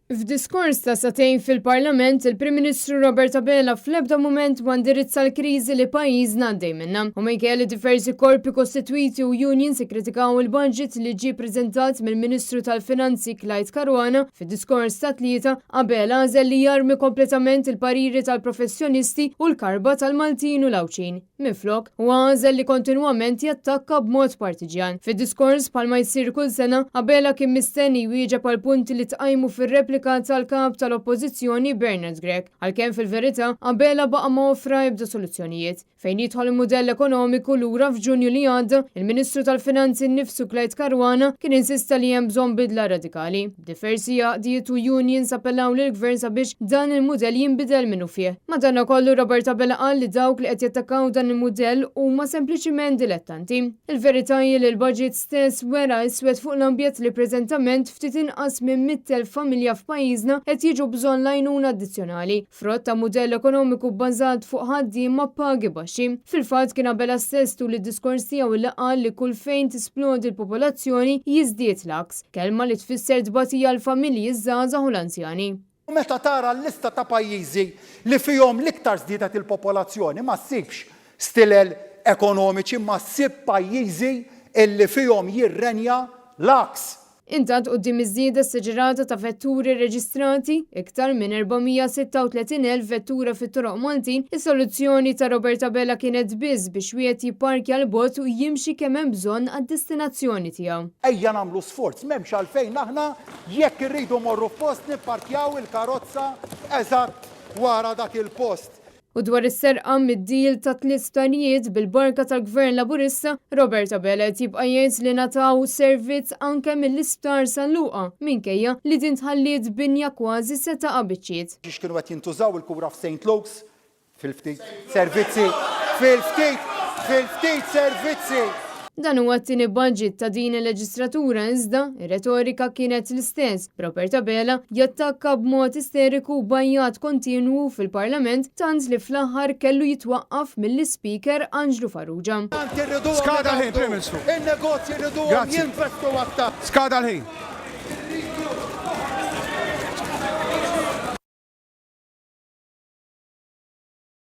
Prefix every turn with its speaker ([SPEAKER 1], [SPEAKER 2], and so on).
[SPEAKER 1] F'diskors ta' satejn fil-Parlament, il-Prim Ministru Robert Abela fl-ebda mument ma ndirizza l-kriżi li pajjiżna għaddej minnha. U minkejja li diversi korpi kostitwiti u unions ikkritikaw il-budget li ġie ppreżentat mill-Ministru tal-Finanzi Clyde Caruana, fid-diskors ta' tlieta Abela għażel li jarmi kompletament il-pariri tal-professjonisti u l-karba tal-Maltin u l-Awċin. Minflok, u għażel li kontinwament jattakka b'mod partiġjan. Fid-diskors palma jsir kull sena, Abela kien mistenni jwieġeb għal punti li tqajmu fir-replika tal-kap tal-Oppożizzjoni Bernard Gregg, għalkemm fil-verità Abela baqa' ma offra jibda soluzzjonijiet. Fejn jidħol il-mudell ekonomiku lura f'Ġunju li għadda, il-Ministru tal-Finanzi nnifsu Clyde Caruana kien insista li hemm bżonn bidla radikali. Diversi jaqdiet u unions appellaw lill-Gvern sabiex dan il-mudell jinbidel minnu fih. Madankollu Robert Abela qal li dawk li qed jattakkaw dan il-mudell huma sempliċiment dilettanti. Il-verità hi li l-budget stess wera iswed fuq l-ambjent li preżentament ftit inqas minn 100,000 familja f'pajjiżna qed jiġu bżonn għajnuna addizzjonali, frott ta' mudell ekonomiku bbażat fuq ħaddiem ma' pagi baxxi. Fil-fatt kien Abela stess tul id-diskors tiegħu li qal li kull fejn tisplodi l-popolazzjoni jiżdied l-aks, kelma li tfisser tbatija l-familji żgħażagħ u l-anzjani.
[SPEAKER 2] Meta tara l-lista ta' pajjiżi li fihom l-iktar żdiedet il-popolazzjoni ma ssibx stilel ekonomiċi, ma ssib pajjiżi illi fihom jirrenja l-aks.
[SPEAKER 1] Intant quddiem iż-żieda s-siġrata ta' vetturi reġistrati, iktar minn 436,000 vettura fit-toroq Maltin, is-soluzzjoni ta' Robert Abela kienet biss biex wieħed jipparkja l-bot u jimxi kemm hemm bżonn għad-destinazzjoni tiegħu.
[SPEAKER 2] Ejja nagħmlu sforz, m'hemmx għalfejn aħna jekk irridu morru f'post nipparkjaw il-karozza eżatt wara dak il-post.
[SPEAKER 1] U dwar is-serqa mid-deal ta' tliet starijiet bil-barka tal-Gvern Laburista, Robert Abela jibqa' jgħid li nataw servizz anke mill-isptar San Luqa minkejja li din tħalliet binja kważi seta' qabiċċiet.
[SPEAKER 2] Biex kienu qed jintużaw il-kura f'St. Luke's fil-ftit servizzi, fil-ftit servizzi.
[SPEAKER 1] Dan huwa t-tieni budget ta' din il-leġislatura iżda ir-retorika kienet l-istess. Robert Abela jattakka b'mod isteriku bajjat kontinwu fil-Parlament tant li fl-aħħar kellu jitwaqqaf mill-Speaker Angelo Farrugia.
[SPEAKER 3] Skada l-ħin, Prim Ministru.
[SPEAKER 2] In-negozji rridu jinvestu aktar.
[SPEAKER 3] Skada l-ħin.